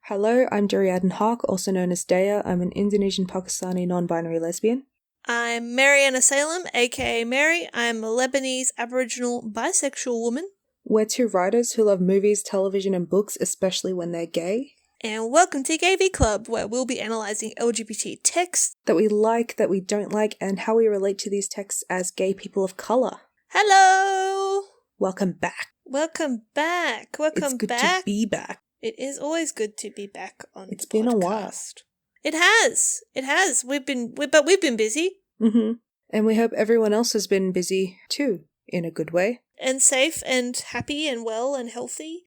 Hello, I'm Duriadan Haq, also known as Daya. I'm an Indonesian Pakistani non-binary lesbian. I'm Mariana Salem, aka Mary. I'm a Lebanese Aboriginal bisexual woman. We're two writers who love movies, television, and books, especially when they're gay. And welcome to GayV Club, where we'll be analysing LGBT texts that we like, that we don't like, and how we relate to these texts as gay people of colour. Hello! Welcome back. Welcome back. It's good to be back. It is always good to be back on It's the podcast. been a while. It has. We've been busy. Mm-hmm. And we hope everyone else has been busy too, in a good way. And safe and happy and well and healthy.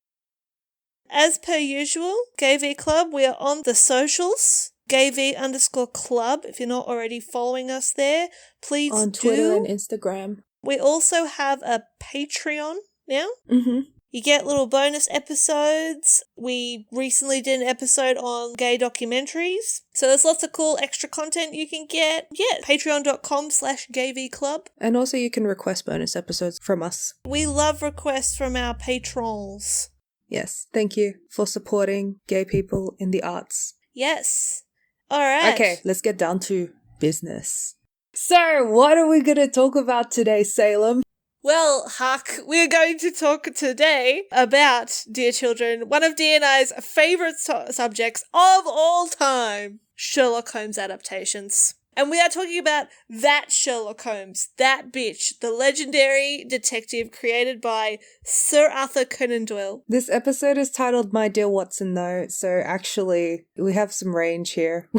As per usual, GayV Club, we are on the socials. GayV_club. If you're not already following us there, please on do. Twitter and Instagram. We also have a Patreon now. Mm-hmm. You get little bonus episodes. We recently did an episode on gay documentaries. So there's lots of cool extra content you can get. Yeah, patreon.com/GayVClub. And also you can request bonus episodes from us. We love requests from our patrons. Yes, thank you for supporting gay people in the arts. Yes. All right. Okay, let's get down to business. So, what are we going to talk about today, Salem? Well, Huck, we're going to talk today about, dear children, one of D&I's favourite subjects of all time, Sherlock Holmes adaptations. And we are talking about that Sherlock Holmes, that bitch, the legendary detective created by Sir Arthur Conan Doyle. This episode is titled My Dear Watson, though, so actually, we have some range here.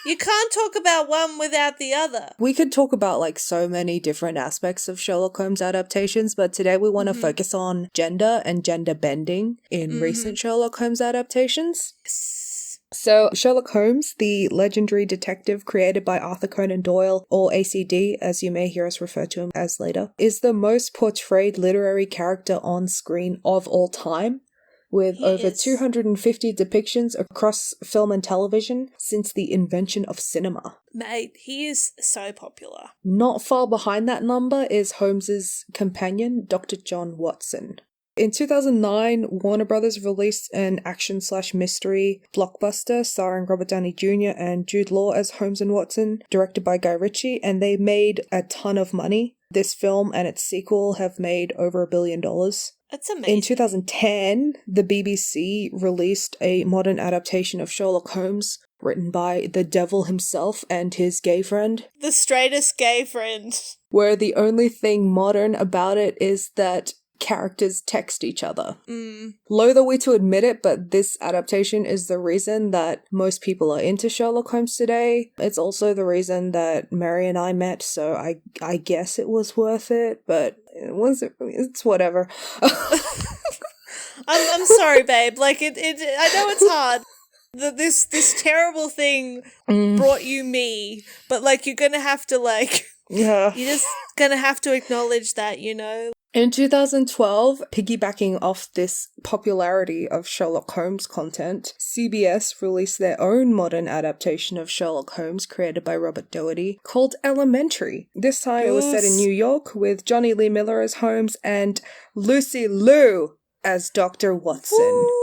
You can't talk about one without the other. We could talk about, so many different aspects of Sherlock Holmes adaptations, but today we want to focus on gender and gender bending in recent Sherlock Holmes adaptations. Yes. So, Sherlock Holmes, the legendary detective created by Arthur Conan Doyle, or ACD, as you may hear us refer to him as later, is the most portrayed literary character on screen of all time, with over 250 depictions across film and television since the invention of cinema. Mate, he is so popular. Not far behind that number is Holmes's companion, Dr. John Watson. In 2009, Warner Brothers released an action/mystery blockbuster starring Robert Downey Jr. and Jude Law as Holmes and Watson, directed by Guy Ritchie, and they made a ton of money. This film and its sequel have made over $1 billion. That's amazing. In 2010, the BBC released a modern adaptation of Sherlock Holmes, written by the devil himself and his gay friend. The straightest gay friend. Where the only thing modern about it is that characters text each other. Loath are we to admit it, but this adaptation is the reason that most people are into Sherlock Holmes today. It's also the reason that Mary and I met, so I guess it was worth it, but it's whatever. I'm sorry, babe. I know it's hard. This terrible thing brought you me, but you're gonna have to yeah. You're just gonna have to acknowledge that, you know. In 2012, piggybacking off this popularity of Sherlock Holmes content, CBS released their own modern adaptation of Sherlock Holmes created by Robert Doherty called Elementary. This time it was set in New York with Johnny Lee Miller as Holmes and Lucy Liu as Dr. Watson. Woo!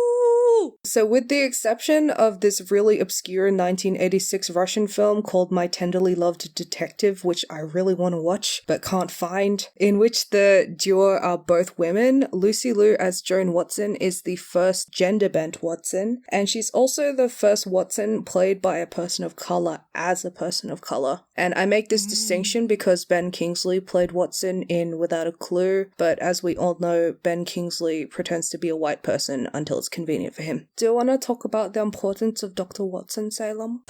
So with the exception of this really obscure 1986 Russian film called My Tenderly Loved Detective, which I really want to watch but can't find, in which the duo are both women, Lucy Liu as Joan Watson is the first gender-bent Watson, and she's also the first Watson played by a person of colour as a person of colour. And I make this distinction because Ben Kingsley played Watson in Without a Clue, but as we all know, Ben Kingsley pretends to be a white person until it's convenient for him. Do you want to talk about the importance of Dr. Watson, Salem?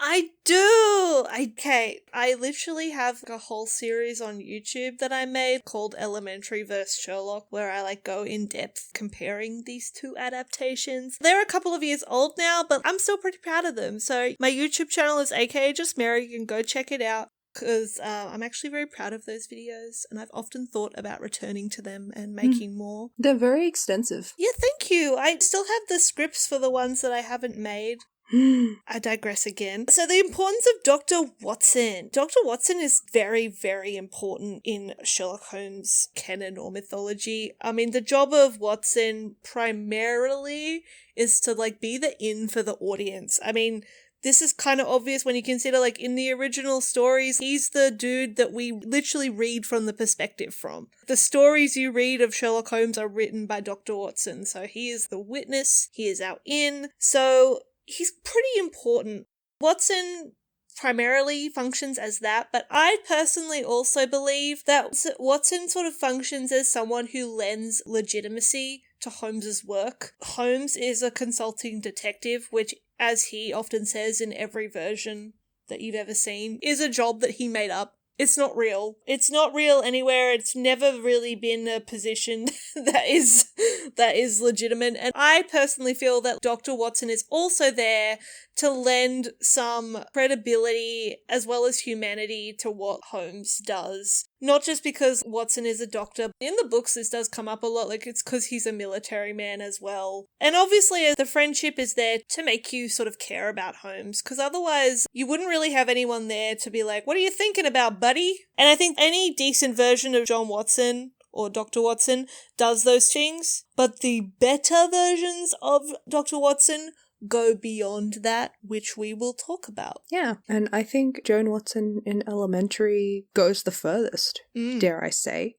I do! I literally have a whole series on YouTube that I made called Elementary vs. Sherlock, where I go in depth comparing these two adaptations. They're a couple of years old now, but I'm still pretty proud of them. So my YouTube channel is aka Just Mary. You can go check it out. Because I'm actually very proud of those videos, and I've often thought about returning to them and making more. They're very extensive. Yeah, thank you. I still have the scripts for the ones that I haven't made. I digress again. So the importance of Dr. Watson. Dr. Watson is very, very important in Sherlock Holmes canon or mythology. I mean, the job of Watson primarily is to, like, be the in for the audience. I mean, this is kind of obvious when you consider, like, in the original stories, he's the dude that we literally read from the perspective from. The stories you read of Sherlock Holmes are written by Dr. Watson, so he is the witness, he is our in, so he's pretty important. Watson primarily functions as that, but I personally also believe that Watson sort of functions as someone who lends legitimacy to Holmes's work. Holmes is a consulting detective, which, as he often says in every version that you've ever seen, is a job that he made up. It's not real. It's not real anywhere. It's never really been a position that is legitimate. And I personally feel that Dr. Watson is also there to lend some credibility as well as humanity to what Holmes does. Not just because Watson is a doctor. In the books, this does come up a lot, like it's because he's a military man as well. And obviously, the friendship is there to make you sort of care about Holmes, because otherwise you wouldn't really have anyone there to be like, what are you thinking about, buddy? And I think any decent version of John Watson or Dr. Watson does those things, but the better versions of Dr. Watson go beyond that, which we will talk about. Yeah, and I think Joan Watson in Elementary goes the furthest, dare I say.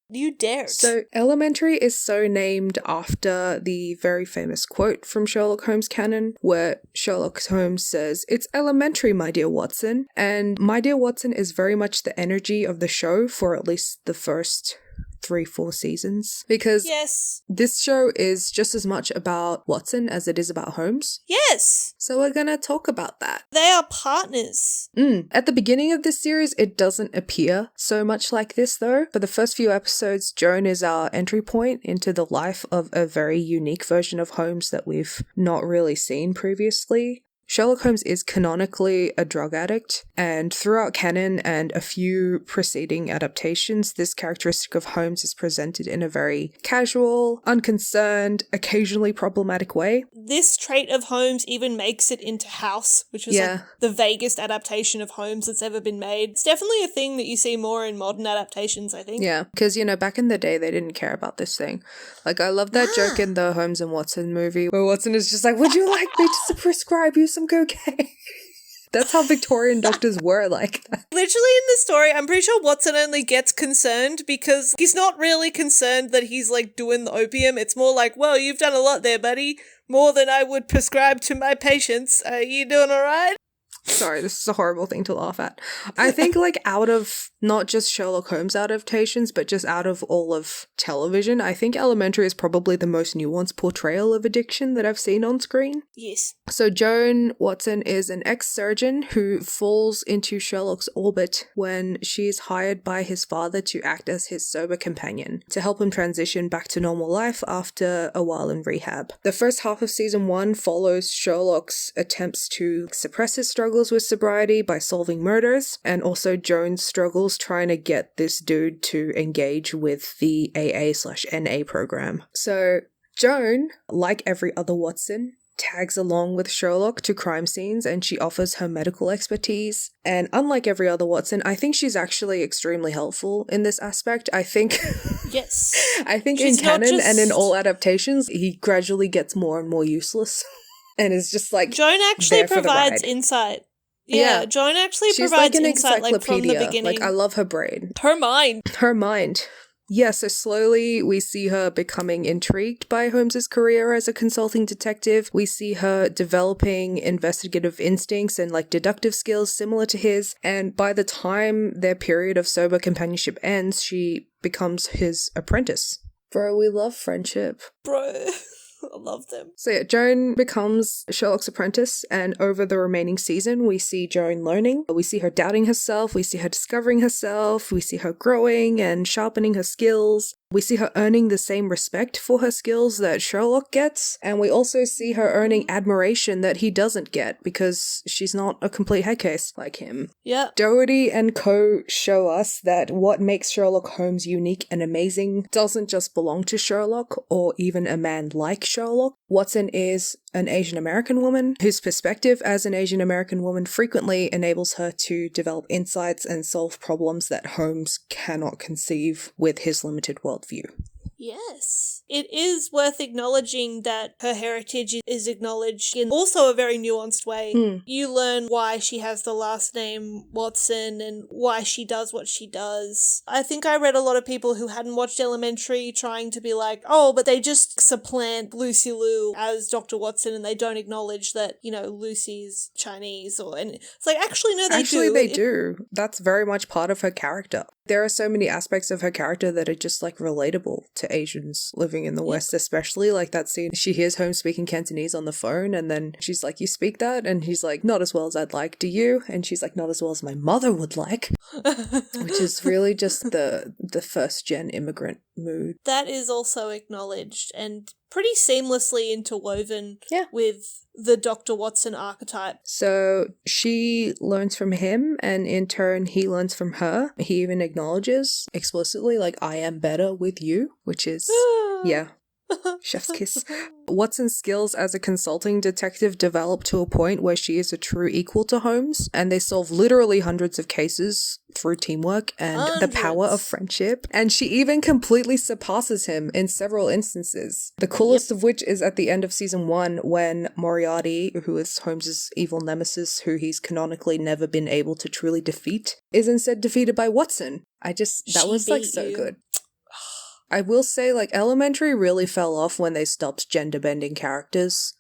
You dared. So, Elementary is so named after the very famous quote from Sherlock Holmes canon, where Sherlock Holmes says, "It's elementary, my dear Watson." And my dear Watson is very much the energy of the show for at least the first 3-4 seasons, because yes, this show is just as much about Watson as it is about Holmes. Yes. So we're gonna talk about that. They are partners. At the beginning of this series, it doesn't appear so much like this though. For the first few episodes, Joan is our entry point into the life of a very unique version of Holmes that we've not really seen previously. Sherlock Holmes is canonically a drug addict, and throughout canon and a few preceding adaptations, this characteristic of Holmes is presented in a very casual, unconcerned, occasionally problematic way. This trait of Holmes even makes it into House, which is like the vaguest adaptation of Holmes that's ever been made. It's definitely a thing that you see more in modern adaptations, I think. Yeah, because, you know, back in the day, they didn't care about this thing. Like, I love that joke in the Holmes and Watson movie, where Watson is just like, would you like me to prescribe you some cocaine? That's how Victorian doctors were like that. Literally in the story, I'm pretty sure Watson only gets concerned because he's not really concerned that he's like doing the opium. It's more like, well, you've done a lot there, buddy. More than I would prescribe to my patients. Are you doing all right? Sorry, this is a horrible thing to laugh at. I think, like, out of not just Sherlock Holmes adaptations, but just out of all of television, I think Elementary is probably the most nuanced portrayal of addiction that I've seen on screen. Yes. So Joan Watson is an ex-surgeon who falls into Sherlock's orbit when she is hired by his father to act as his sober companion, to help him transition back to normal life after a while in rehab. The first half of season 1 follows Sherlock's attempts to suppress his struggles with sobriety by solving murders, and also Joan's struggles trying to get this dude to engage with the AA/NA program. So Joan, like every other Watson, tags along with Sherlock to crime scenes, and she offers her medical expertise. And unlike every other Watson, I think she's actually extremely helpful in this aspect. I think yes. I think in canon and in all adaptations, he gradually gets more and more useless. And is just like Joan actually provides insight. Yeah, Joan actually she's provides like an insight like from the beginning. Like, I love her brain. Her mind. Her mind. Yeah, so slowly we see her becoming intrigued by Holmes's career as a consulting detective. We see her developing investigative instincts and like deductive skills similar to his. And by the time their period of sober companionship ends, she becomes his apprentice. Bro, we love friendship. Bro. I love them. So yeah, Joan becomes Sherlock's apprentice, and over the remaining season, we see Joan learning. We see her doubting herself, we see her discovering herself, we see her growing and sharpening her skills. We see her earning the same respect for her skills that Sherlock gets, and we also see her earning admiration that he doesn't get because she's not a complete headcase like him. Yeah. Doherty and co. show us that what makes Sherlock Holmes unique and amazing doesn't just belong to Sherlock or even a man like Sherlock. Watson is an Asian American woman whose perspective as an Asian American woman frequently enables her to develop insights and solve problems that Holmes cannot conceive with his limited worldview. Yes. It is worth acknowledging that her heritage is acknowledged in also a very nuanced way. You learn why she has the last name Watson and why she does what she does. I think I read a lot of people who hadn't watched Elementary trying to be like, oh, but they just supplant Lucy Liu as Dr. Watson and they don't acknowledge that, you know, Lucy's Chinese and it's like, actually, no, they do. They do. That's very much part of her character. There are so many aspects of her character that are just, like, relatable to Asians living in the West, especially, like, that scene. She hears Holmes speaking Cantonese on the phone, and then she's like, you speak that? And he's like, not as well as I'd like, do you? And she's like, not as well as my mother would like. Which is really just the first-gen immigrant mood. That is also acknowledged and pretty seamlessly interwoven with the Dr. Watson archetype. So she learns from him, and in turn, he learns from her. He even acknowledges explicitly, like, I am better with you, which is, chef's kiss. Watson's skills as a consulting detective develop to a point where she is a true equal to Holmes, and they solve literally hundreds of cases through teamwork and the power of friendship. And she even completely surpasses him in several instances. The coolest of which is at the end of season 1 when Moriarty, who is Holmes's evil nemesis, who he's canonically never been able to truly defeat, is instead defeated by Watson. That was like so good. I will say, like, Elementary really fell off when they stopped gender-bending characters,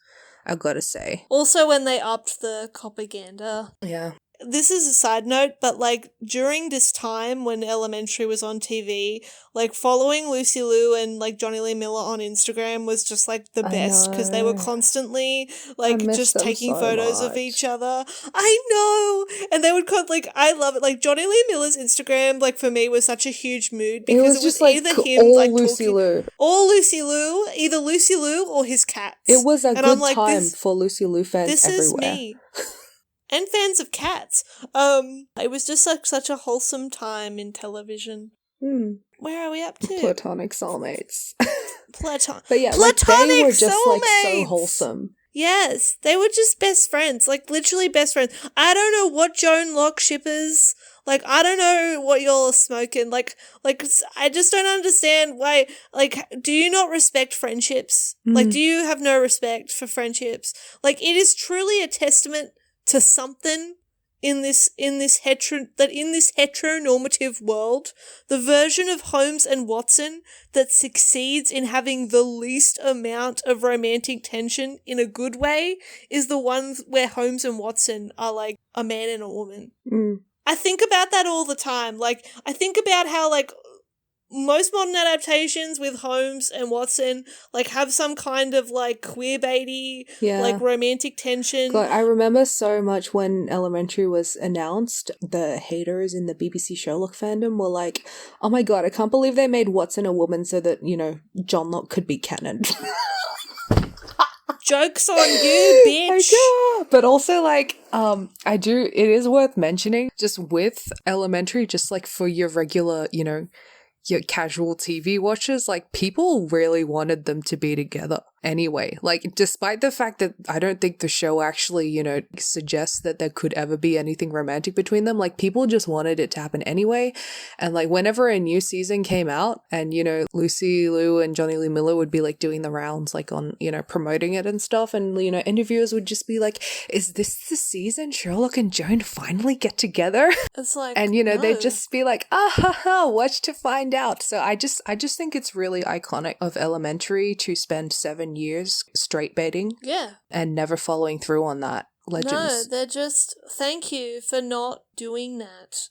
I've gotta say. Also when they upped the propaganda. Yeah. This is a side note, but, like, during this time when Elementary was on TV, like, following Lucy Liu and, like, Johnny Lee Miller on Instagram was just, like, the best because they were constantly, like, just taking photos of each other. I know! And they would I love it. Like, Johnny Lee Miller's Instagram, like, for me was such a huge mood because it was just, like, either him, all like, Lucy Liu. All Lucy Liu, either Lucy Liu or his cats. It was a good time for Lucy Liu fans this everywhere. Is me. And fans of cats. It was just such a wholesome time in television. Where are we up to? Platonic soulmates. Platonic. But yeah, Platonic they were just soulmates! like so wholesome. Yes, they were just best friends, like literally best friends. I don't know what Joan Locke shippers. Like, I don't know what y'all are smoking. Like, I just don't understand why. Like, do you not respect friendships? Like, do you have no respect for friendships? Like, it is truly a testament to something in this heteronormative world, the version of Holmes and Watson that succeeds in having the least amount of romantic tension in a good way is the ones where Holmes and Watson are like a man and a woman. I think about that all the time. Like, I think about how, like, most modern adaptations with Holmes and Watson, like, have some kind of, like, queerbaity, like, romantic tension. God, I remember so much when Elementary was announced, the haters in the BBC Sherlock fandom were like, oh my god, I can't believe they made Watson a woman so that, you know, John Locke could be canon. Joke's on you, bitch! But also, like, it is worth mentioning, just with Elementary, just, like, for your regular, you know, your casual TV watchers, like, people really wanted them to be together anyway. Like, despite the fact that I don't think the show actually, you know, suggests that there could ever be anything romantic between them, like, people just wanted it to happen anyway. And, like, whenever a new season came out and, you know, Lucy Liu and Johnny Lee Miller would be, like, doing the rounds, like, on, you know, promoting it and stuff, and, you know, interviewers would just be like, is this the season Sherlock and Joan finally get together? It's like, and, you know, no. they'd just be like, watch to find out. So I just think it's really iconic of Elementary to spend 7 years straight baiting. Yeah. And never following through on that. Legends. No, they're just, thank you for not doing that.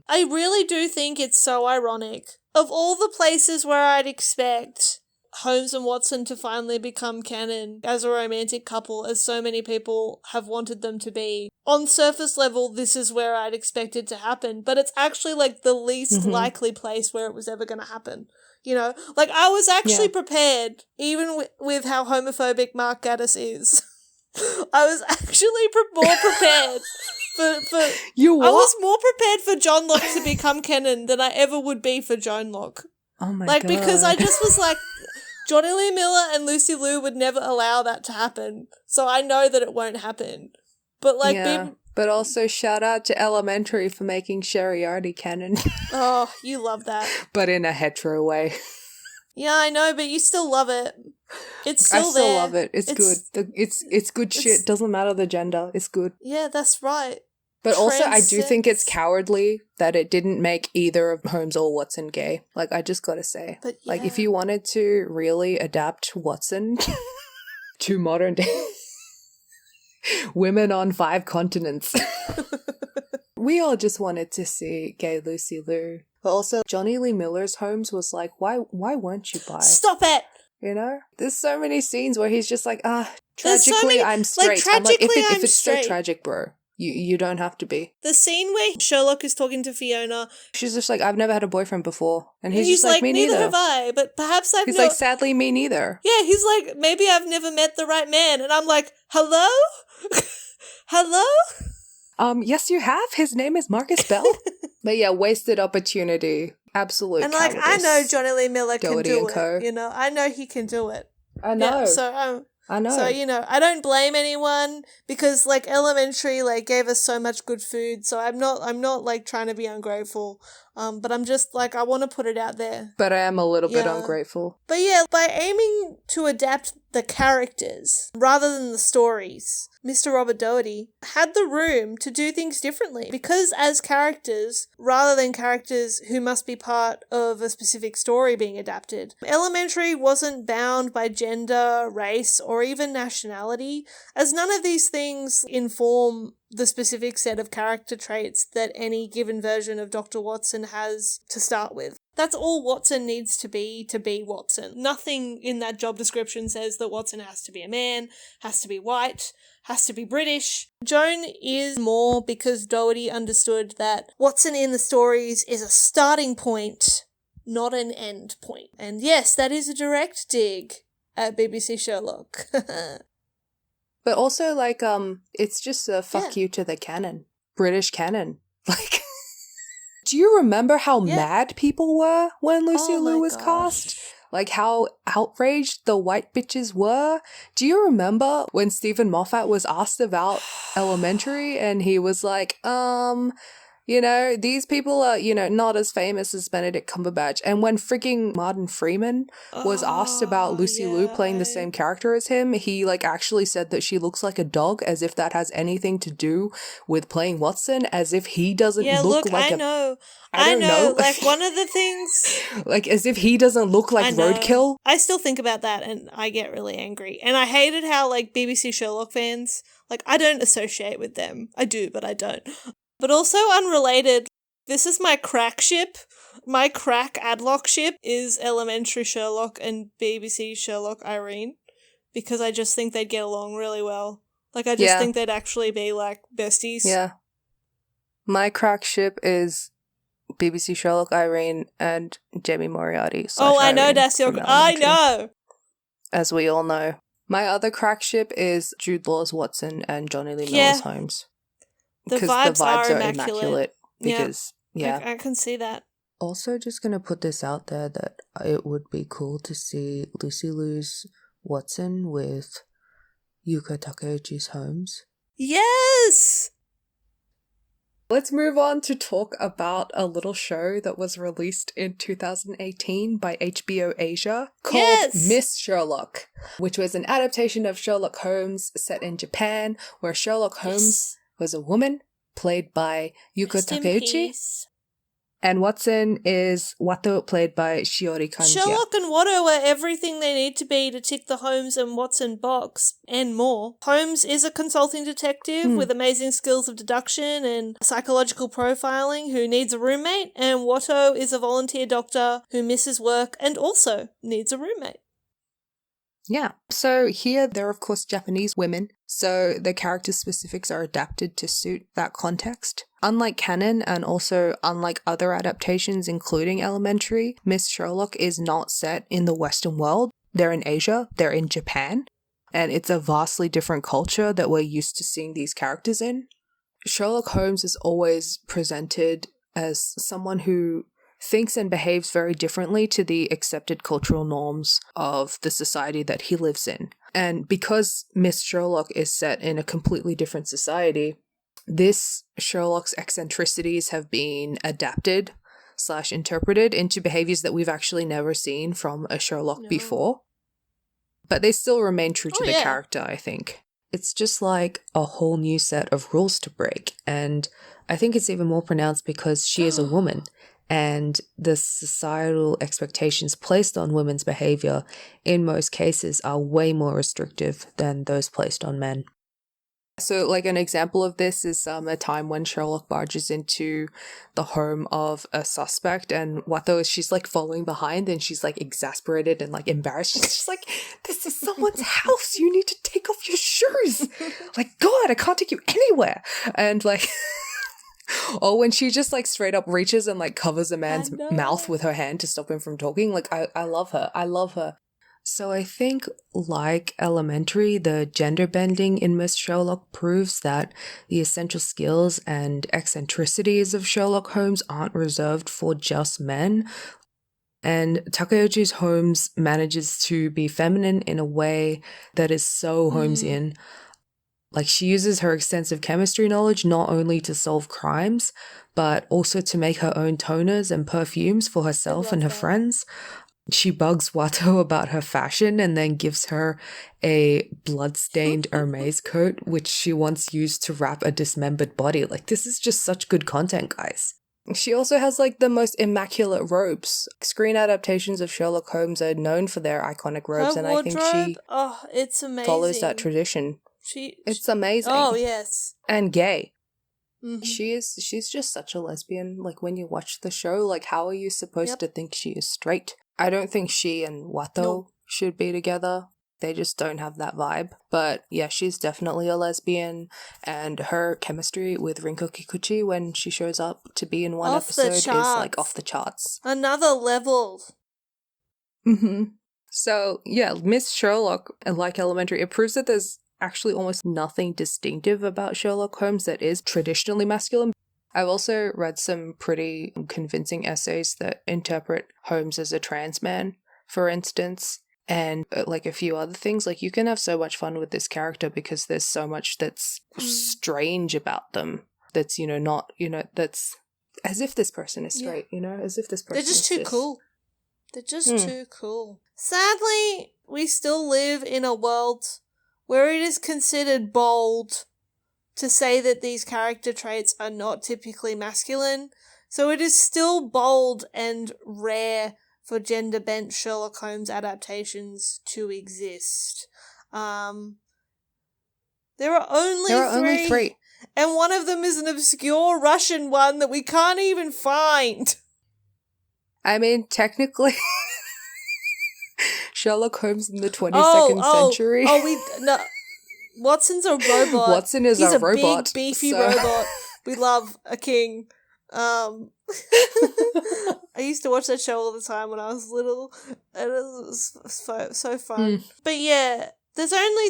I really do think it's so ironic. Of all the places where I'd expect Holmes and Watson to finally become canon as a romantic couple, as so many people have wanted them to be, on surface level, this is where I'd expect it to happen. But it's actually, like, the least likely place where it was ever going to happen. You know, like I was actually Yeah. prepared, even with how homophobic Mark Gaddis is. I was actually more prepared for You what? I was more prepared for John Locke to become canon than I ever would be for Joan Locke. Oh my like, god. because I just was like, Johnny Lee Miller and Lucy Liu would never allow that to happen. So I know that it won't happen. But like, yeah. But also shout out to Elementary for making Sheriarty canon. Oh, you love that. But in a hetero way. Yeah, I know, but you still love it. It's I still still there. love it. It's good. It's good shit. Doesn't matter the gender. It's good. Yeah, that's right. But also, I do think it's Transcends- cowardly that it didn't make either of Holmes or Watson gay. Like, I just gotta say. But Like, if yeah. you wanted to really adapt Watson to modern day women on 5 continents, we all just wanted to see gay Lucy Liu. But also, Johnny Lee Miller's Holmes was like, why weren't you bi? Stop it! You know? There's so many scenes where he's just like, There's tragically, so many- I'm like, straight. I'm like, tragically, if I'm it's straight. so tragic, bro, you don't have to be. The scene where Sherlock is talking to Fiona, She's just like, I've never had a boyfriend before. And he's he's just like, me neither neither. have I, but perhaps I've He's not. like, sadly, me neither. Yeah, he's like, maybe I've never met the right man. And I'm like, hello? Hello? Yes, you have. His name is Marcus Bell. But yeah, wasted opportunity. Absolute And like, I cowardice. know Johnny Lee Miller can Doherty do and Co. it. You know, I know he can do it. I know. Yeah, so I know. So, you know, I don't blame anyone because like Elementary like gave us so much good food. So I'm not like trying to be ungrateful. But I'm just like, I want to put it out there. But I am a little bit Yeah. ungrateful. But yeah, by aiming to adapt the characters rather than the stories, Mr. Robert Doherty had the room to do things differently because as characters, rather than characters who must be part of a specific story being adapted, Elementary wasn't bound by gender, race, or even nationality, as none of these things inform the specific set of character traits that any given version of Dr. Watson has to start with. That's all Watson needs to be Watson. Nothing in that job description says that Watson has to be a man, has to be white, has to be British. Joan is more because Doherty understood that Watson in the stories is a starting point, not an end point. And yes, that is a direct dig at BBC Sherlock. But also, like, it's just a fuck you to the canon. British canon. Like, do you remember how mad people were when Lucy Oh my Liu was gosh. cast? Like, how outraged the white bitches were? Do you remember when Stephen Moffat was asked about Elementary and he was like, you know, these people are, you know, not as famous as Benedict Cumberbatch. And when freaking Martin Freeman was asked about Lucy Liu playing the same character as him, he, like, actually said that she looks like a dog, as if that has anything to do with playing Watson, as if he doesn't look like I know. I don't know. Like, one of the things... like, as if he doesn't look like I know. roadkill. I still think about that and I get really angry. And I hated how, like, BBC Sherlock fans, like, I don't associate with them. I do, but I don't. But also unrelated, this is my crack ship. My crack Adlock ship is Elementary Sherlock and BBC Sherlock Irene. Because I just think they'd get along really well. Like, I just think they'd actually be, like, besties. Yeah. My crack ship is BBC Sherlock Irene and Jamie Moriarty. Oh, I know, Irene that's your... from I Elementary, know! as we all know. My other crack ship is Jude Law's Watson and Johnny Lee Miller's Holmes. The Because vibes are immaculate. Because, I can see that. Also, just gonna put this out there that it would be cool to see Lucy Liu's Watson with Yuka Takeuchi's Holmes. Yes! Let's move on to talk about a little show that was released in 2018 by HBO Asia called Miss Sherlock, which was an adaptation of Sherlock Holmes set in Japan, where Sherlock Holmes was a woman played by Yuka Rest in Takeuchi, peace. and Watson is Watto, played by Shiori Kanji. Sherlock and Watto are everything they need to be to tick the Holmes and Watson box, and more. Holmes is a consulting detective with amazing skills of deduction and psychological profiling who needs a roommate, and Watto is a volunteer doctor who misses work and also needs a roommate. Yeah. So here they're of course Japanese women, so the character specifics are adapted to suit that context. Unlike canon and also unlike other adaptations including Elementary, Miss Sherlock is not set in the Western world. They're in Asia, they're in Japan, and it's a vastly different culture that we're used to seeing these characters in. Sherlock Holmes is always presented as someone who thinks and behaves very differently to the accepted cultural norms of the society that he lives in. And because Miss Sherlock is set in a completely different society, this Sherlock's eccentricities have been adapted / interpreted into behaviors that we've actually never seen from a Sherlock before. But they still remain true to the character, I think. It's just like a whole new set of rules to break. And I think it's even more pronounced because she is a woman. And the societal expectations placed on women's behavior in most cases are way more restrictive than those placed on men. So, like, an example of this is a time when Sherlock barges into the home of a suspect, and Watho she's like following behind, and she's like exasperated and like embarrassed. She's just like, "This is someone's house. You need to take off your shoes. Like, God, I can't take you anywhere." And like, or when she just like straight up reaches and like covers a man's mouth with her hand to stop him from talking. Like, I love her. I love her. So I think, like Elementary, the gender bending in Miss Sherlock proves that the essential skills and eccentricities of Sherlock Holmes aren't reserved for just men. And Takeuchi Holmes manages to be feminine in a way that is so Holmesian. Like, she uses her extensive chemistry knowledge not only to solve crimes, but also to make her own toners and perfumes for herself and her friends. She bugs Watto about her fashion and then gives her a blood-stained Hermes coat, which she once used to wrap a dismembered body. Like, this is just such good content, guys. She also has, like, the most immaculate robes. Screen adaptations of Sherlock Holmes are known for their iconic robes, and I think she it's amazing. Follows that tradition. It's amazing. Oh, yes. And gay. She's just such a lesbian. Like, when you watch the show, like, how are you supposed to think she is straight? I don't think she and Watto should be together. They just don't have that vibe. But yeah, she's definitely a lesbian, and her chemistry with Rinko Kikuchi when she shows up to be in one episode is like off the charts. Another level. So yeah, Miss Sherlock, like Elementary, it proves that there's actually almost nothing distinctive about Sherlock Holmes that is traditionally masculine. I've also read some pretty convincing essays that interpret Holmes as a trans man, for instance, and like a few other things. Like, you can have so much fun with this character because there's so much that's strange about them. That's, not, that's as if this person is straight, as if this person They're just too cool. They're just too cool. Sadly, we still live in a world where it is considered bold to say that these character traits are not typically masculine. So it is still bold and rare for gender-bent Sherlock Holmes adaptations to exist. There are only three. And one of them is an obscure Russian one that we can't even find. I mean, technically, Sherlock Holmes in the 22nd century. No. Watson's a robot. Watson is a robot. He's a big, beefy robot. We love a king. I used to watch that show all the time when I was little. It was so fun. But yeah, there's only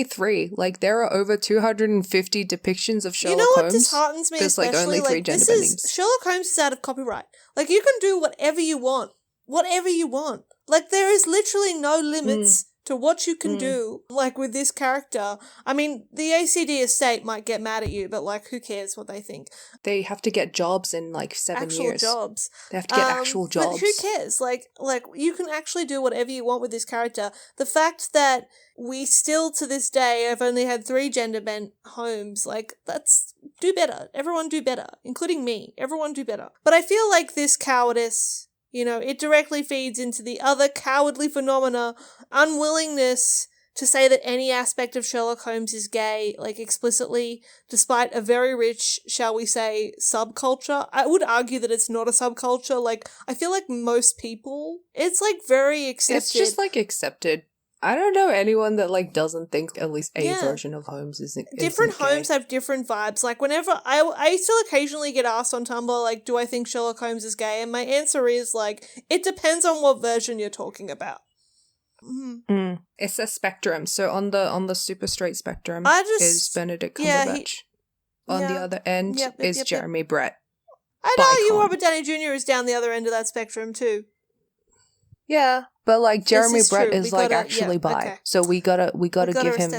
three. Like, there are over 250 depictions of Sherlock Holmes. You know what disheartens me especially? There's like only three gender bendings. Sherlock Holmes is out of copyright. Like, you can do whatever you want. Whatever you want. Like, there is literally no limits to what you can do, like, with this character. I mean, the ACD estate might get mad at you, but, like, who cares what they think? They have to get jobs in, like, 7 years. Actual jobs. They have to get actual jobs. But who cares? Like, you can actually do whatever you want with this character. The fact that we still, to this day, have only had 3 gender-bent Holmes, like, do better. Everyone do better. Including me. Everyone do better. But I feel like this cowardice, it directly feeds into the other cowardly phenomena, unwillingness to say that any aspect of Sherlock Holmes is gay, like, explicitly, despite a very rich, shall we say, subculture. I would argue that it's not a subculture. Like, I feel like most people, it's, like, very accepted. It's just, like, accepted. I don't know anyone that like doesn't think at least a Yeah. version of Holmes isn't Different gay. homes have different vibes. Like, whenever I still occasionally get asked on Tumblr, like, do I think Sherlock Holmes is gay? And my answer is, like, it depends on what version you're talking about. It's a spectrum. So on the super straight spectrum is Benedict Cumberbatch. Yeah, on the other end is Jeremy Brett. I'd argue Robert Downey Jr. is down the other end of that spectrum too. Yeah, but like Jeremy Brett true. is like actually bi, okay. so we gotta give him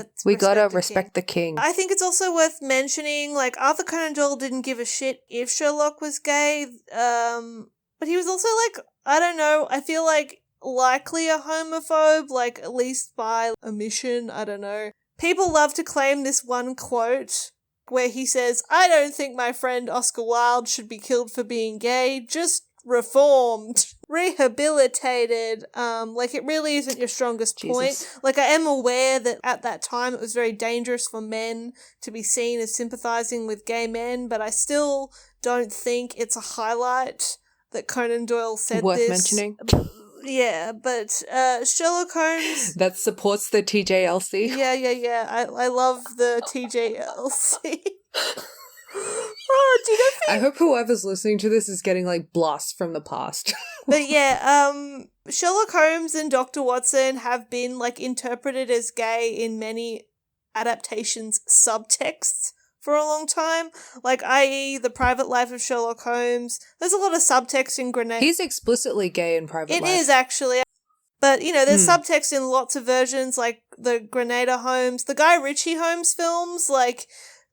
respect the king. I think it's also worth mentioning, like, Arthur Conan Doyle didn't give a shit if Sherlock was gay, but he was also like, I don't know, I feel like likely a homophobe, like at least by omission. I don't know. People love to claim this one quote where he says, "I don't think my friend Oscar Wilde should be killed for being gay, just reformed, rehabilitated." Like, it really isn't your strongest point. Like, I am aware that at that time it was very dangerous for men to be seen as sympathizing with gay men, but I still don't think it's a highlight that Conan Doyle said worth this. mentioning. Yeah, but Sherlock Holmes... that supports the TJLC. Yeah. I love the TJLC. Oh, do you know I hope whoever's listening to this is getting, like, blasts from the past. But yeah, Sherlock Holmes and Dr. Watson have been, like, interpreted as gay in many adaptations subtexts for a long time. Like, i.e. The Private Life of Sherlock Holmes. There's a lot of subtext in Grenade. He's explicitly gay in Private Life. It is, actually. But, you know, there's subtext in lots of versions, like the Grenada Holmes, the Guy Ritchie Holmes films, like...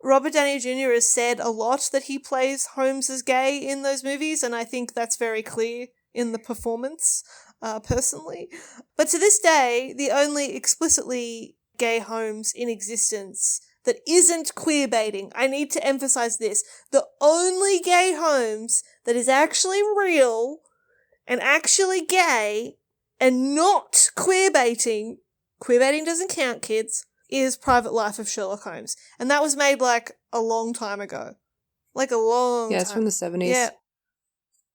Robert Downey Jr. has said a lot that he plays Holmes as gay in those movies, and I think that's very clear in the performance, personally. But to this day, the only explicitly gay Holmes in existence that isn't queerbaiting, I need to emphasize this, the only gay Holmes that is actually real and actually gay and not queerbaiting doesn't count, kids, is Private Life of Sherlock Holmes. And that was made, like, a long time ago. Like, a long time. Yeah, it's from the 70s. Yeah.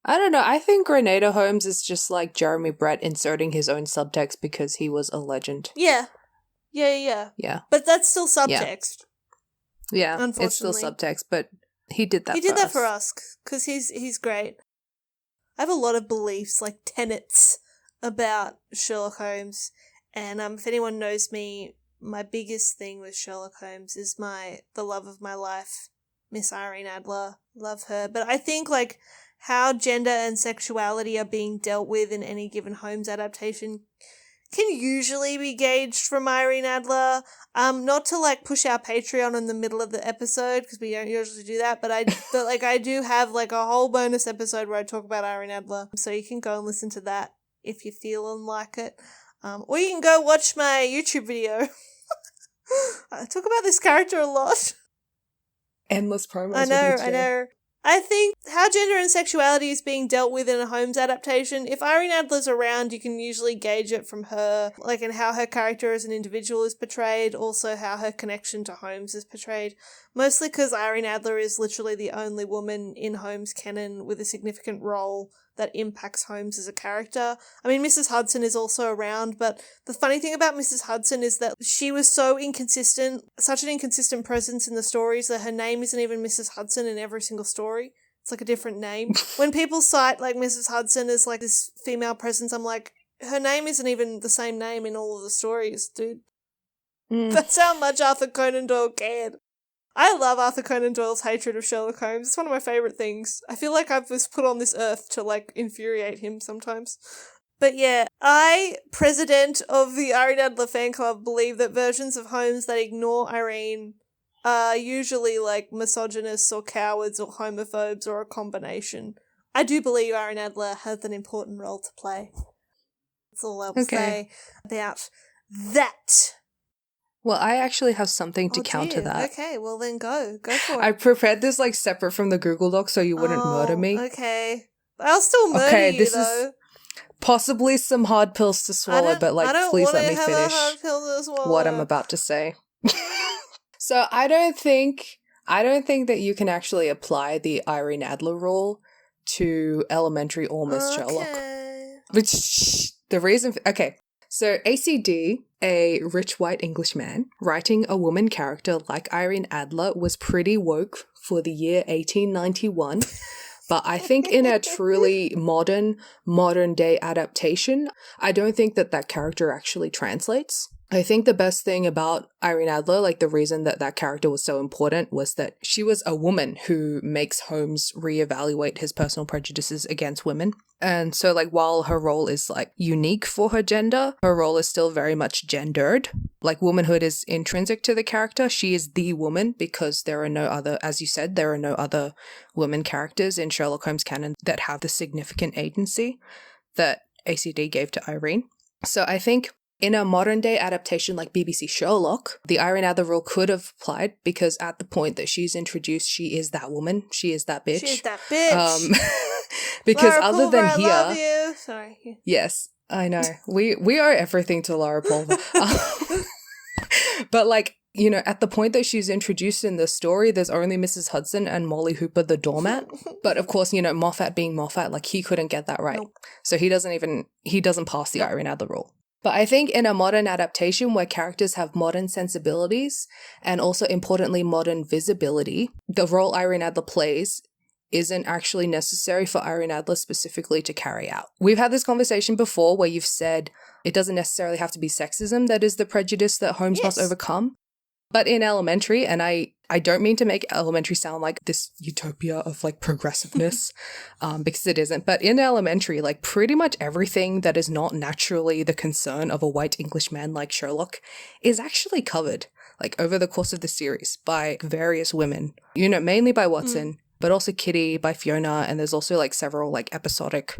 I don't know. I think Grenada Holmes is just like Jeremy Brett inserting his own subtext because he was a legend. Yeah. But that's still subtext. Yeah, unfortunately. It's still subtext, but he did that for us. He did that for us, because he's great. I have a lot of beliefs, like tenets, about Sherlock Holmes. And if anyone knows me, my biggest thing with Sherlock Holmes is the love of my life, Miss Irene Adler. Love her. But I think, like, how gender and sexuality are being dealt with in any given Holmes adaptation can usually be gauged from Irene Adler. Not to, like, push our Patreon in the middle of the episode, because we don't usually do that, but I do have, like, a whole bonus episode where I talk about Irene Adler, so you can go and listen to that if you're feeling like it. Or you can go watch my YouTube video. I talk about this character a lot. Endless promos. I know. I think how gender and sexuality is being dealt with in a Holmes adaptation, if Irene Adler's around, you can usually gauge it from her, like, and how her character as an individual is portrayed, also how her connection to Holmes is portrayed. Mostly because Irene Adler is literally the only woman in Holmes canon with a significant role that impacts Holmes as a character. I mean, Mrs. Hudson is also around, but the funny thing about Mrs. Hudson is that she was so inconsistent, such an inconsistent presence in the stories that her name isn't even Mrs. Hudson in every single story. It's like a different name. When people cite, like, Mrs. Hudson as, like, this female presence, I'm like, her name isn't even the same name in all of the stories, dude. That's how much Arthur Conan Doyle cared. I love Arthur Conan Doyle's hatred of Sherlock Holmes. It's one of my favourite things. I feel like I was put on this earth to, like, infuriate him sometimes. But yeah, I, president of the Irene Adler fan club, believe that versions of Holmes that ignore Irene are usually, like, misogynists or cowards or homophobes or a combination. I do believe Irene Adler has an important role to play. That's all I will say about that. Well, I actually have something to counter that. Okay, well then go for it. I prepared this, like, separate from the Google Doc so you wouldn't murder me. Okay. I'll still murder you, this though. Is possibly some hard pills to swallow, but, like, please let me finish what I'm about to say. So I don't think that you can actually apply the Irene Adler rule to Elementary or Miss Sherlock. Which the reason okay. So ACD, a rich white Englishman, writing a woman character like Irene Adler was pretty woke for the year 1891. But I think in a truly modern day adaptation, I don't think that character actually translates. I think the best thing about Irene Adler, like the reason that character was so important, was that she was a woman who makes Holmes reevaluate his personal prejudices against women. And so like while her role is like unique for her gender, her role is still very much gendered. Like womanhood is intrinsic to the character. She is the woman because there are no other, as you said, there are no other women characters in Sherlock Holmes canon that have the significant agency that ACD gave to Irene. So I think in a modern day adaptation like BBC Sherlock, the Irene Adler rule could have applied because at the point that she's introduced, she is that woman. She is that bitch. She is that bitch. Because Laura other Pulver, than I here, love you. Sorry. yes, I know. We are everything to Laura Pulver. But like, you know, at the point that she's introduced in the story, there's only Mrs. Hudson and Molly Hooper, the doormat. But of course, you know, Moffat being Moffat, like he couldn't get that right. Nope. So he doesn't pass the Irene Adler rule. But I think in a modern adaptation where characters have modern sensibilities and also importantly modern visibility, the role Irene Adler plays isn't actually necessary for Irene Adler specifically to carry out. We've had this conversation before where you've said it doesn't necessarily have to be sexism that is the prejudice that Holmes must overcome. But in Elementary, and I don't mean to make Elementary sound like this utopia of like progressiveness, because it isn't. But in Elementary, like pretty much everything that is not naturally the concern of a white Englishman like Sherlock is actually covered, like over the course of the series by various women. You know, mainly by Watson, but also Kitty, by Fiona, and there's also like several like episodic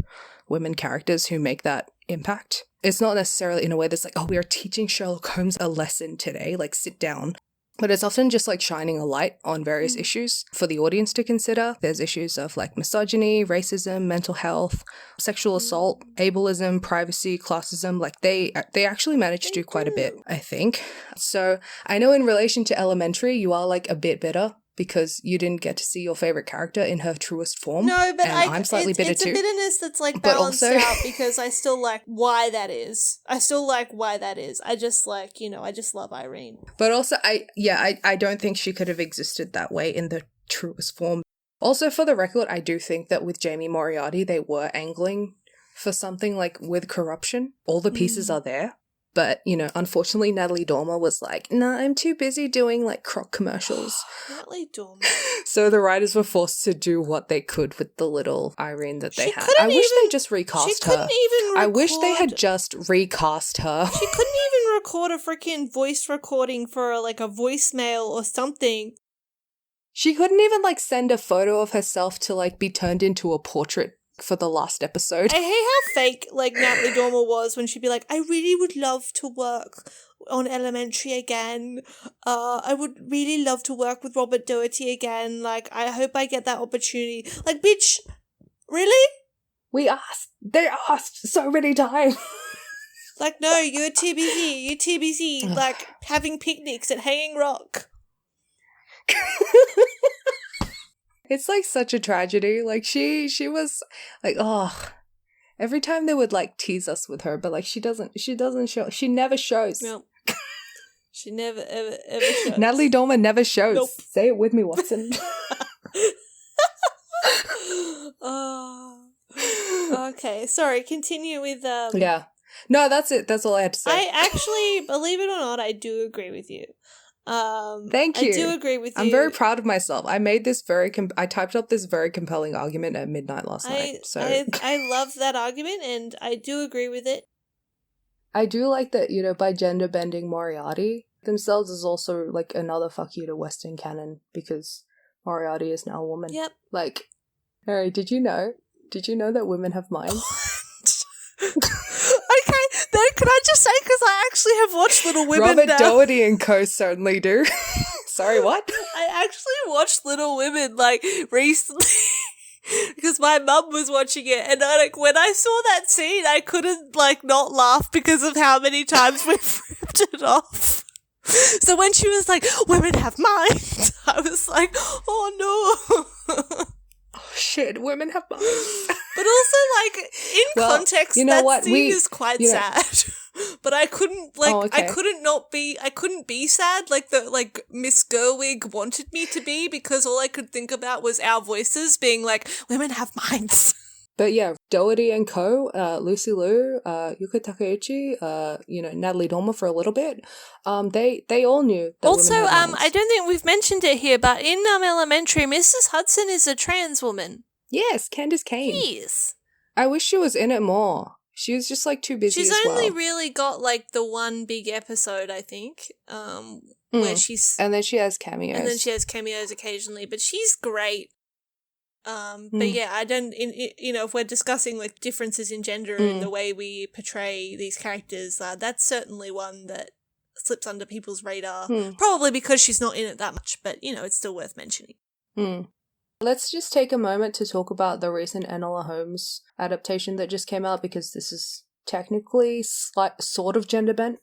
women characters who make that impact. It's not necessarily in a way that's like, oh, we are teaching Sherlock Holmes a lesson today, like sit down. But it's often just like shining a light on various issues for the audience to consider. There's issues of like misogyny, racism, mental health, sexual assault, ableism, privacy, classism. Like they actually managed to do quite a bit, I think. So I know in relation to Elementary, you are like a bit bitter because you didn't get to see your favorite character in her truest form. No, but I'm slightly bitter it's too. a bitterness that's like But balanced also- out because I still like why that is. I just like, you know, I just love Irene. But also, I don't think she could have existed that way in the truest form. Also, for the record, I do think that with Jamie Moriarty, they were angling for something like with corruption. All the pieces are there. But, you know, unfortunately, Natalie Dormer was like, nah, I'm too busy doing like croc commercials. Natalie Dormer. So the writers were forced to do what they could with the little Irene that they She had. couldn't I wish even- they just recast She her. couldn't even record. I wish they had just recast her. She couldn't even record a freaking voice recording for like a voicemail or something. She couldn't even like send a photo of herself to like be turned into a portrait for the last episode. I hate how fake like Natalie Dormer was when she'd be like, I really would love to work on Elementary again. I would really love to work with Robert Doherty again. Like, I hope I get that opportunity. Like, bitch, really? They asked so many times. Like, no, you're TBZ. You're TBZ. Like, having picnics at Hanging Rock. It's like such a tragedy. Like she was like, oh, every time they would like tease us with her, but like she doesn't show. She never shows. No. She never, ever shows. Natalie Dormer never shows. Nope. Say it with me, Watson. Oh. Okay, sorry, continue with Yeah. No, that's it. That's all I had to say. I actually, believe it or not, I do agree with you. Thank you. I do agree with you. I'm very proud of myself. I made this I typed up this very compelling argument at midnight last night. So I love that argument and I do agree with it. I do like that, you know, by gender bending Moriarty themselves is also like another fuck you to Western canon because Moriarty is now a woman. Yep. Like, Harry, did you know that women have minds? Okay, then can I just say, because I actually have watched Little Women Robert now. Doherty and co certainly do. Sorry, what? I actually watched Little Women, like, recently. Because my mum was watching it, and when I saw that scene, I couldn't, like, not laugh because of how many times we've ripped it off. So when she was like, women have minds, I was like, oh no. Oh shit, women have minds. But also, like, in context, you know that what? scene is quite sad. But but I couldn't, like, Oh, okay. I couldn't be sad like Miss Gerwig wanted me to be, because all I could think about was our voices being like, women have minds. But yeah, Doherty and Co., Lucy Liu, Yuka Takeuchi, Natalie Dormer for a little bit, they all knew that Also, women had minds. I don't think we've mentioned it here, but in Elementary, Mrs. Hudson is a trans woman. Yes, Candace Cain. Yes. I wish she was in it more. She was just, like, too busy She's as well. only really got, like, the one big episode, I think, where she's... And then she has cameos. And then she has cameos occasionally, but she's great. But yeah, I don't, if we're discussing, like, differences in gender and the way we portray these characters, that's certainly one that slips under people's radar. Probably because she's not in it that much, but, it's still worth mentioning. Let's just take a moment to talk about the recent Enola Holmes adaptation that just came out, because this is technically sort of gender bent.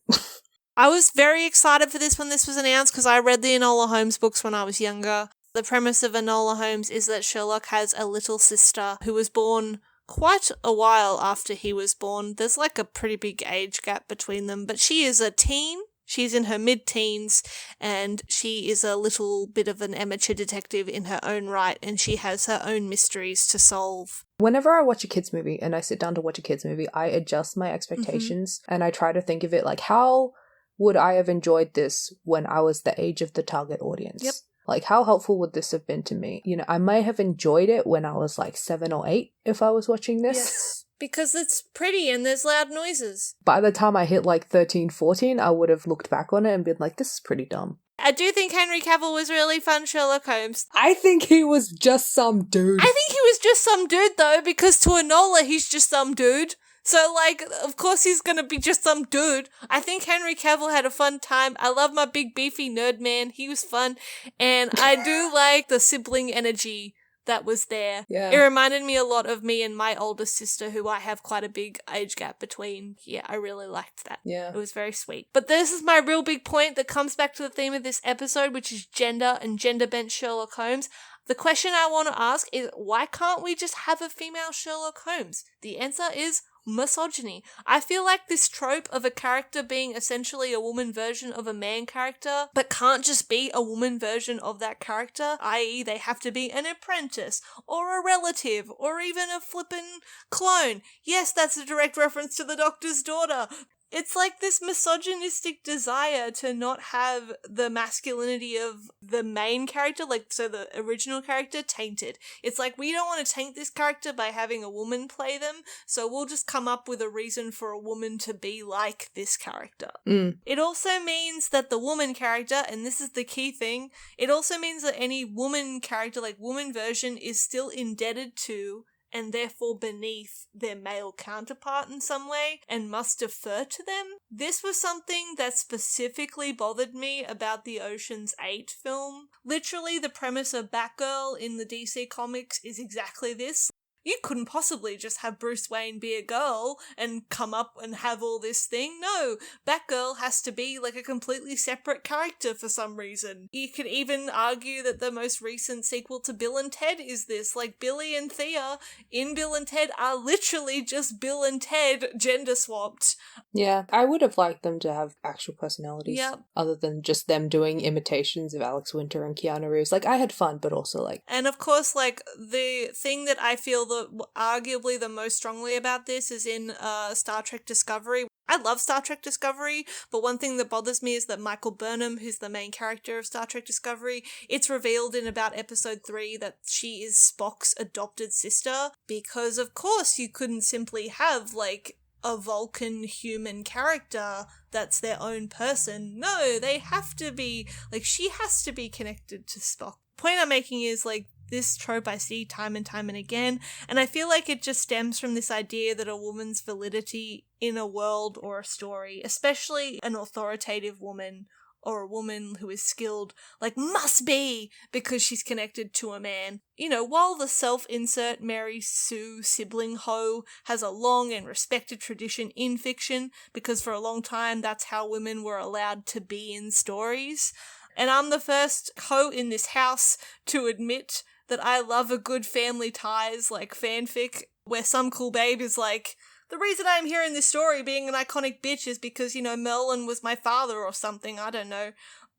I was very excited for this when this was announced, because I read the Enola Holmes books when I was younger. The premise of Enola Holmes is that Sherlock has a little sister who was born quite a while after he was born. There's like a pretty big age gap between them, but she is a teen. She's in her mid-teens, and she is a little bit of an amateur detective in her own right, and she has her own mysteries to solve. Whenever I watch a kids movie and I sit down to watch a kids movie, I adjust my expectations and I try to think of it like, how would I have enjoyed this when I was the age of the target audience? Yep. Like, how helpful would this have been to me? I may have enjoyed it when I was like 7 or 8 if I was watching this. Yes, because it's pretty and there's loud noises. By the time I hit like 13, 14, I would have looked back on it and been like, this is pretty dumb. I do think Henry Cavill was really fun Sherlock Holmes. I think he was just some dude. I think he was just some dude, though, because to Enola, he's just some dude. So, like, of course he's gonna be just some dude. I think Henry Cavill had a fun time. I love my big beefy nerd man. He was fun. And I do like the sibling energy that was there. Yeah. It reminded me a lot of me and my older sister, who I have quite a big age gap between. Yeah, I really liked that. Yeah. It was very sweet. But this is my real big point that comes back to the theme of this episode, which is gender and gender-bent Sherlock Holmes. The question I want to ask is, why can't we just have a female Sherlock Holmes? The answer is misogyny. I feel like this trope of a character being essentially a woman version of a man character, but can't just be a woman version of that character, i.e. they have to be an apprentice, or a relative, or even a flippin' clone. Yes, that's a direct reference to the Doctor's daughter. It's like this misogynistic desire to not have the masculinity of the main character, like, so the original character, tainted. It's like, we don't want to taint this character by having a woman play them, so we'll just come up with a reason for a woman to be like this character. It also means that the woman character, and this is the key thing, it also means that any woman character, like woman version, is still indebted to and therefore beneath their male counterpart in some way, and must defer to them. This was something that specifically bothered me about the Ocean's 8 film. Literally, the premise of Batgirl in the DC comics is exactly this. You couldn't possibly just have Bruce Wayne be a girl and come up and have all this thing. No, Batgirl has to be like a completely separate character for some reason. You could even argue that the most recent sequel to Bill and Ted is this. Like, Billy and Thea in Bill and Ted are literally just Bill and Ted gender swapped. Yeah, I would have liked them to have actual personalities. Yep. Other than just them doing imitations of Alex Winter and Keanu Reeves. Like, I had fun, but also like... And of course, like, the thing that I feel arguably the most strongly about this is in Star Trek Discovery. I love Star Trek Discovery, but one thing that bothers me is that Michael Burnham, who's the main character of Star Trek Discovery, it's revealed in about episode 3 that she is Spock's adopted sister, because of course you couldn't simply have, like, a Vulcan human character that's their own person. No, they have to be, like, she has to be connected to Spock. Point I'm making is, like, this trope I see time and time and again, and I feel like it just stems from this idea that a woman's validity in a world or a story, especially an authoritative woman or a woman who is skilled, like, must be because she's connected to a man. You know, while the self-insert Mary Sue sibling hoe has a long and respected tradition in fiction, because for a long time that's how women were allowed to be in stories, and I'm the first hoe in this house to admit that I love a good family ties, like, fanfic, where some cool babe is like, The reason I'm hearing this story being an iconic bitch is because, you know, Merlin was my father or something, I don't know.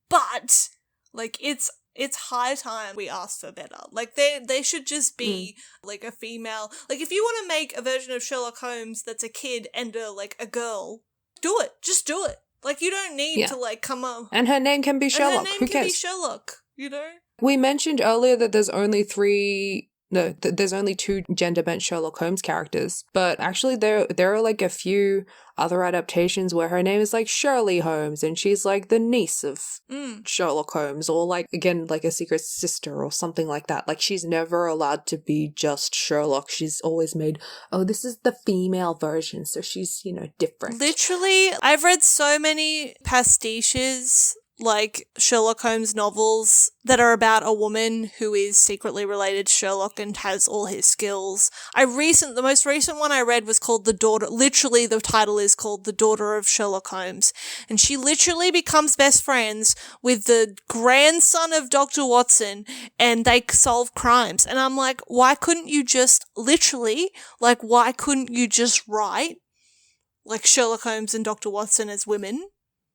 But, like, it's high time we ask for better. Like, they should just be, like, a female. Like, if you want to make a version of Sherlock Holmes that's a kid and, a girl, do it. Just do it. Like, you don't need to, like, come up. And her name can be Sherlock. And her name Who can cares? be Sherlock, you know? We mentioned earlier that there's only there's only 2 gender-bent Sherlock Holmes characters, but actually there are like a few other adaptations where her name is like Shirley Holmes and she's like the niece of Sherlock Holmes, or like, again, like a secret sister or something like that. Like, she's never allowed to be just Sherlock. She's always made, oh, this is the female version, so she's, you know, different. Literally, I've read so many pastiches, like Sherlock Holmes novels that are about a woman who is secretly related to Sherlock and has all his skills. The most recent one I read was called The Daughter, literally the title is called The Daughter of Sherlock Holmes. And she literally becomes best friends with the grandson of Dr. Watson and they solve crimes. And I'm like, why couldn't you just write like Sherlock Holmes and Dr. Watson as women?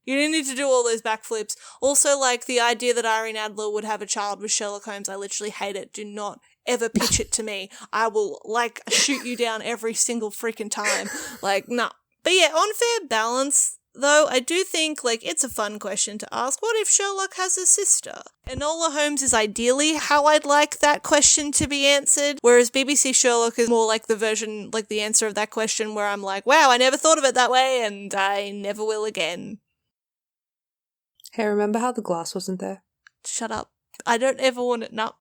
You didn't need to do all those backflips. Also, like, the idea that Irene Adler would have a child with Sherlock Holmes, I literally hate it. Do not ever pitch it to me. I will, like, shoot you down every single freaking time. Like, nah. But yeah, on fair balance, though, I do think, like, it's a fun question to ask. What if Sherlock has a sister? Enola Holmes is ideally how I'd like that question to be answered, whereas BBC Sherlock is more like the version, like the answer of that question where I'm like, wow, I never thought of it that way, and I never will again. Hey, remember how the glass wasn't there? Shut up. I don't ever want it, no.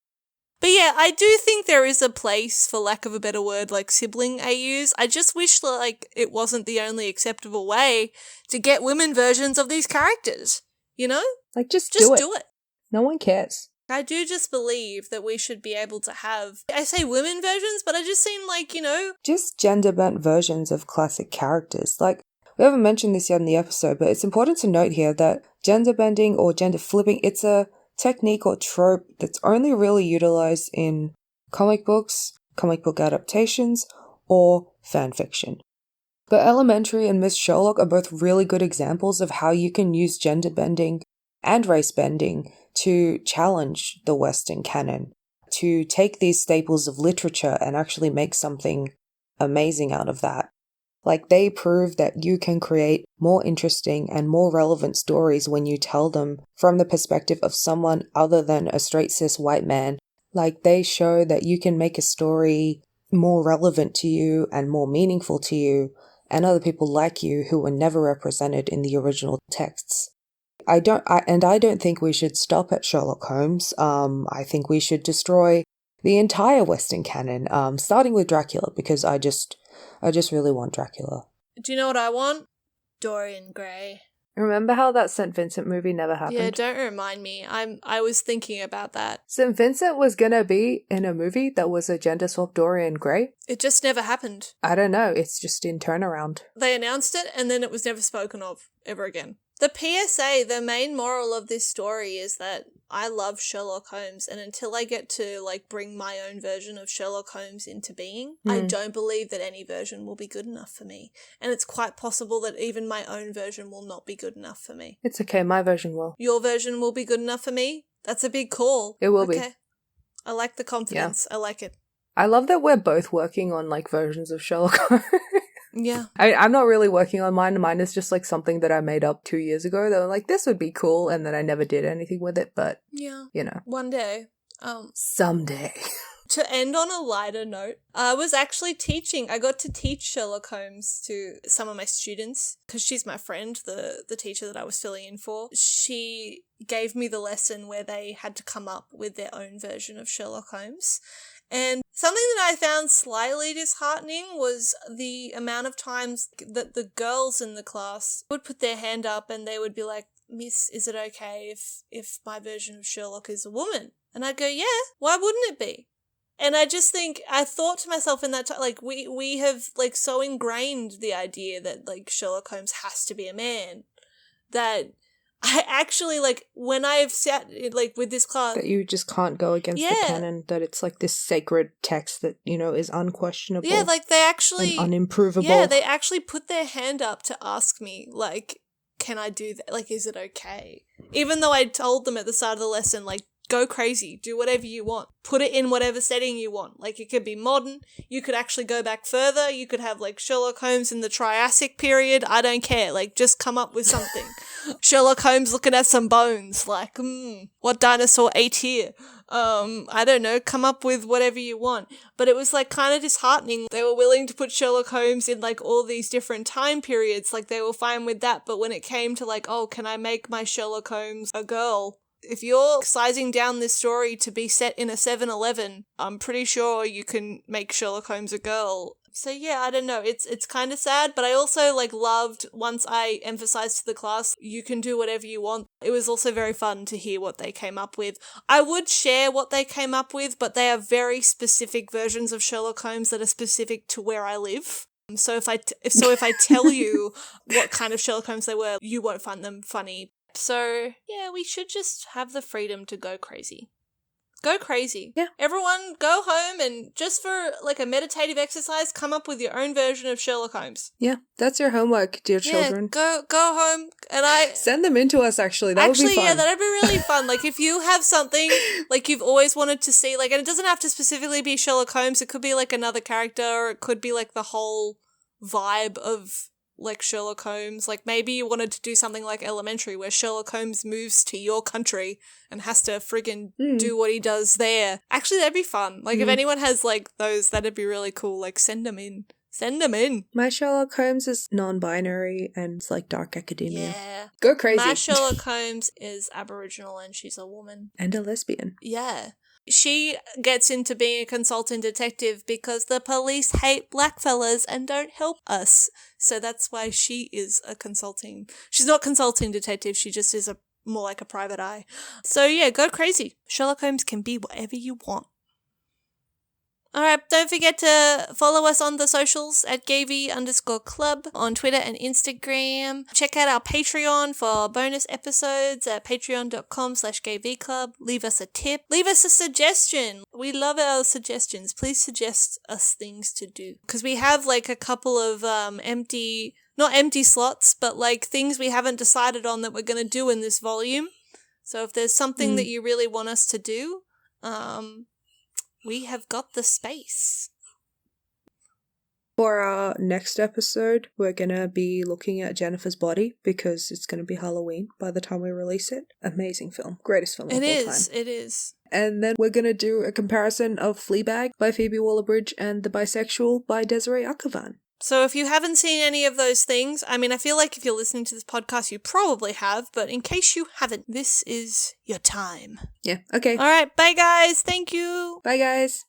But yeah, I do think there is a place, for lack of a better word, like sibling AUs. I just wish, like, it wasn't the only acceptable way to get women versions of these characters, you know? Like, just do it. No one cares. I do just believe that we should be able to have, I say women versions, but I just seem like, you know, just gender-bent versions of classic characters. Like, we haven't mentioned this yet in the episode, but it's important to note here that gender bending or gender flipping, it's a technique or trope that's only really utilized in comic books, comic book adaptations, or fan fiction. But Elementary and Miss Sherlock are both really good examples of how you can use gender bending and race bending to challenge the Western canon, to take these staples of literature and actually make something amazing out of that. Like, they prove that you can create more interesting and more relevant stories when you tell them from the perspective of someone other than a straight cis white man. Like, they show that you can make a story more relevant to you and more meaningful to you and other people like you who were never represented in the original texts. I don't think we should stop at Sherlock Holmes. I think we should destroy the entire Western canon, starting with Dracula, because I just really want Dracula. Do you know what I want? Dorian Gray. Remember how that St. Vincent movie never happened? Yeah, don't remind me. I was thinking about that. St. Vincent was gonna be in a movie that was a gender swap Dorian Gray. It just never happened. I don't know, it's just in turnaround. They announced it and then it was never spoken of ever again. The PSA, the main moral of this story is that I love Sherlock Holmes, and until I get to, like, bring my own version of Sherlock Holmes into being, I don't believe that any version will be good enough for me. And it's quite possible that even my own version will not be good enough for me. It's okay, my version will. Your version will be good enough for me? That's a big call. It will be. I like the confidence. Yeah. I like it. I love that we're both working on, like, versions of Sherlock Holmes. Yeah. I'm not really working on mine. Mine is just like something that I made up 2 years ago that I'm like, this would be cool, and then I never did anything with it, but yeah, you know. One day. Someday. To end on a lighter note, I was actually teaching. I got to teach Sherlock Holmes to some of my students because she's my friend, the teacher that I was filling in for. She gave me the lesson where they had to come up with their own version of Sherlock Holmes. And something that I found slightly disheartening was the amount of times that the girls in the class would put their hand up and they would be like, "Miss, is it okay if my version of Sherlock is a woman?" And I'd go, "Yeah, why wouldn't it be?" And I just think, I thought to myself in that time, like, we have, like, so ingrained the idea that, like, Sherlock Holmes has to be a man that I actually, like, when I've sat, like, with this class... That you just can't go against the canon, that it's, like, this sacred text that, you know, is unquestionable. Yeah, like, they actually... and unimprovable. Yeah, they actually put their hand up to ask me, like, can I do that? Like, is it okay? Even though I told them at the start of the lesson, like, go crazy, do whatever you want. Put it in whatever setting you want. Like, it could be modern, you could actually go back further, you could have, like, Sherlock Holmes in the Triassic period, I don't care. Like, just come up with something. Sherlock Holmes looking at some bones, like, what dinosaur ate here? I don't know, come up with whatever you want. But it was, like, kind of disheartening. They were willing to put Sherlock Holmes in, like, all these different time periods, like, they were fine with that, but when it came to, like, oh, can I make my Sherlock Holmes a girl? If you're sizing down this story to be set in a 7-Eleven, I'm pretty sure you can make Sherlock Holmes a girl. So yeah, I don't know, it's kind of sad, but I also, like, loved, once I emphasized to the class, you can do whatever you want. It was also very fun to hear what they came up with. I would share what they came up with, but they are very specific versions of Sherlock Holmes that are specific to where I live. So if I tell you what kind of Sherlock Holmes they were, you won't find them funny. So, yeah, we should just have the freedom to go crazy. Go crazy. Yeah. Everyone go home and just for, like, a meditative exercise, come up with your own version of Sherlock Holmes. Yeah, that's your homework, dear children. Go home and send them in to us, actually. That would be fun. Yeah, that'd be really fun. Like, if you have something, like, you've always wanted to see, like, and it doesn't have to specifically be Sherlock Holmes, it could be, like, another character, or it could be, like, the whole vibe of, like, Sherlock Holmes. Like, maybe you wanted to do something like Elementary, where Sherlock Holmes moves to your country and has to friggin' do what he does there. Actually, that'd be fun. Like, if anyone has, like, those, that'd be really cool. Like, send them in. Send them in. My Sherlock Holmes is non-binary and it's, like, dark academia. Yeah. Go crazy. My Sherlock Holmes is Aboriginal and she's a woman. And a lesbian. Yeah. She gets into being a consultant detective because the police hate blackfellas and don't help us. So that's why she is a consulting... She's not consulting detective, she just is more like a private eye. So yeah, go crazy. Sherlock Holmes can be whatever you want. Alright, don't forget to follow us on the socials at GayV_Club on Twitter and Instagram. Check out our Patreon for bonus episodes at patreon.com/GayVClub. Leave us a tip. Leave us a suggestion. We love our suggestions. Please suggest us things to do. Because we have, like, a couple of not empty slots, but, like, things we haven't decided on that we're going to do in this volume. So if there's something that you really want us to do, we have got the space. For our next episode, we're going to be looking at Jennifer's Body because it's going to be Halloween by the time we release it. Amazing film. Greatest film of all time. It is. And then we're going to do a comparison of Fleabag by Phoebe Waller-Bridge and The Bisexual by Desiree Akhavan. So if you haven't seen any of those things, I mean, I feel like if you're listening to this podcast, you probably have, but in case you haven't, this is your time. Yeah, okay. All right, bye guys. Thank you. Bye guys.